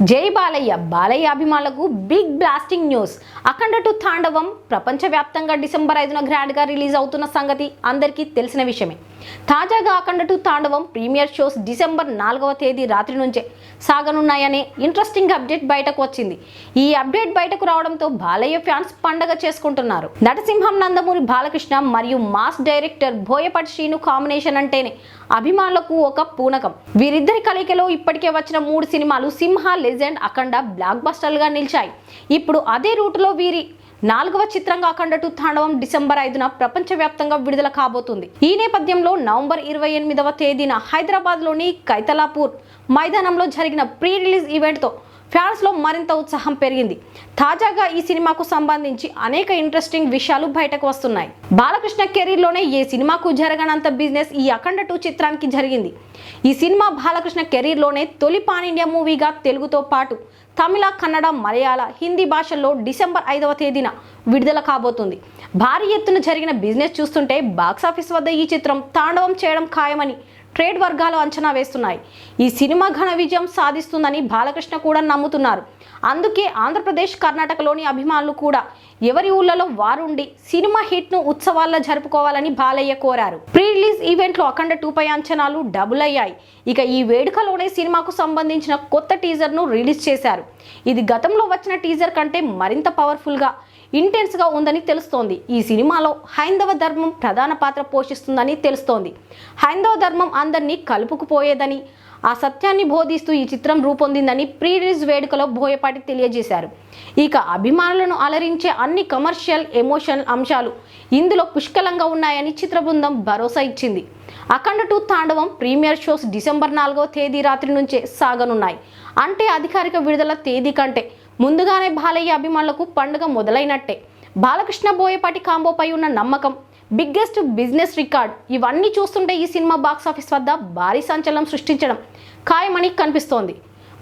జై బాలయ్య బాలయ్య అభిమానులకు big blasting news. అఖండ 2 తాండవం ప్రపంచవ్యాప్తంగా డిసెంబర్ 5న గ్రాండ్ గా రిలీజ్ అవుతున్న సంగతి అందరికీ తెలిసిన విషయమే. తాజాగా అఖండ 2 తాండవం ప్రీమియర్ షోస్ డిసెంబర్ 4వ తేదీ రాత్రి నుంచే సాగనున్నాయనే ఇంట్రెస్టింగ్ అప్డేట్ బయటకు వచ్చింది. ఈ అప్డేట్ బయటకు రావడంతో బాలయ్య ఫ్యాన్స్ పండగ చేసుకుంటున్నారు. నటసింహం నందమూరి బాలకృష్ణ మరియు mass director Boyapati Srinu combination అంటేనే అభిమానులకు ఒక పూనకం. వీరిద్దరి కలయికలో ఇప్పటికే వచ్చిన 3 సినిమాలు సింహ, లెజెండ్, అఖండ బ్లాక్ బస్టర్లుగా నిలిచాయి. ఇప్పుడు అదే రూటులో వీరి 4వ చిత్రంగా అఖండ 2 తాండవం డిసెంబర్ 5న ప్రపంచవ్యాప్తంగా విడుదల కాబోతుంది. ఈ నేపథ్యంలో నవంబర్ 28వ తేదీన హైదరాబాద్లోని కైతలాపూర్ మైదానంలో జరిగిన ప్రీ రిలీజ్ ఈవెంట్తో ఫ్యాన్స్లో మరింత ఉత్సాహం పెరిగింది. తాజాగా ఈ సినిమాకు సంబంధించి అనేక ఇంట్రెస్టింగ్ విషయాలు బయటకు వస్తున్నాయి. బాలకృష్ణ కెరీర్లోనే ఏ సినిమాకు జరగనంత బిజినెస్ ఈ అఖండ 2 చిత్రానికి జరిగింది. ఈ సినిమా బాలకృష్ణ కెరీర్లోనే తొలి పాన్ ఇండియా మూవీగా తెలుగుతో పాటు తమిళ, కన్నడ, మలయాళ, హిందీ భాషల్లో డిసెంబర్ 5వ తేదీన విడుదల కాబోతుంది. భారీ ఎత్తున జరిగిన బిజినెస్ చూస్తుంటే బాక్సాఫీస్ వద్ద ఈ చిత్రం తాండవం చేయడం ఖాయమని ట్రేడ్ వర్గాలు అంచనా వేస్తున్నాయి. ఈ సినిమా ఘన విజయం సాధిస్తుందని బాలకృష్ణ కూడా నమ్ముతున్నారు. అందుకే ఆంధ్రప్రదేశ్, కర్ణాటకలోని అభిమానులు కూడా ఎవరి ఊళ్ళలో వారుండి సినిమా హిట్ను ఉత్సవాల్లో జరుపుకోవాలని బాలయ్య కోరారు. ప్రీ రిలీజ్ ఈవెంట్లో అఖండ 2 పై అంచనాలు డబుల్ అయ్యాయి. ఇక ఈ వేడుకలోనే సినిమాకు సంబంధించిన కొత్త టీజర్ను రిలీజ్ చేశారు. ఇది గతంలో వచ్చిన టీజర్ కంటే మరింత పవర్ఫుల్గా, ఇంటెన్స్గా ఉందని తెలుస్తోంది. ఈ సినిమాలో హైందవ ధర్మం ప్రధాన పాత్ర పోషిస్తుందని తెలుస్తోంది. హైందవ ధర్మం అందరినీ కలుపుకుపోయేదని, ఆ సత్యాన్ని బోధిస్తూ ఈ చిత్రం రూపొందిందని ప్రీ రిలీజ్ వేడుకలో బోయపాటి తెలియజేశారు. ఇక అభిమానులను అలరించే అన్ని కమర్షియల్, ఎమోషనల్ అంశాలు ఇందులో పుష్కలంగా ఉన్నాయని చిత్ర బృందం భరోసా ఇచ్చింది. అఖండ 2 తాండవం ప్రీమియర్ షోస్ డిసెంబర్ 4వ తేదీ రాత్రి నుంచే సాగనున్నాయి. అంటే అధికారిక విడుదల తేదీ కంటే ముందుగానే బాలయ్య అభిమానులకు పండుగ మొదలైనట్టే. బాలకృష్ణ, బోయపాటి కాంబోపై ఉన్న నమ్మకం, బిగ్గెస్ట్ బిజినెస్ రికార్డ్ ఇవన్నీ చూస్తుంటే ఈ సినిమా బాక్సాఫీస్ వద్ద భారీ సంచలనం సృష్టించడం ఖాయమని కనిపిస్తోంది.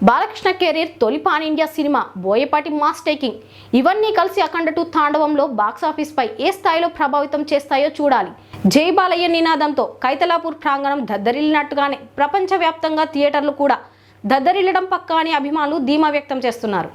బాలకృష్ణ కెరీర్ తొలి pan India cinema, Boyapati mass taking ఇవన్నీ కలిసి అఖండ 2 తాండవంలో బాక్సాఫీస్ పై ఏ స్థాయిలో ప్రభావితం చేస్తాయో చూడాలి. జై బాలయ్య నినాదంతో కైతలాపూర్ ప్రాంగణం దద్దరిల్లినట్టుగానే ప్రపంచవ్యాప్తంగా థియేటర్లు కూడా దద్దరిల్లడం పక్కా అని అభిమానులు ధీమా వ్యక్తం చేస్తున్నారు.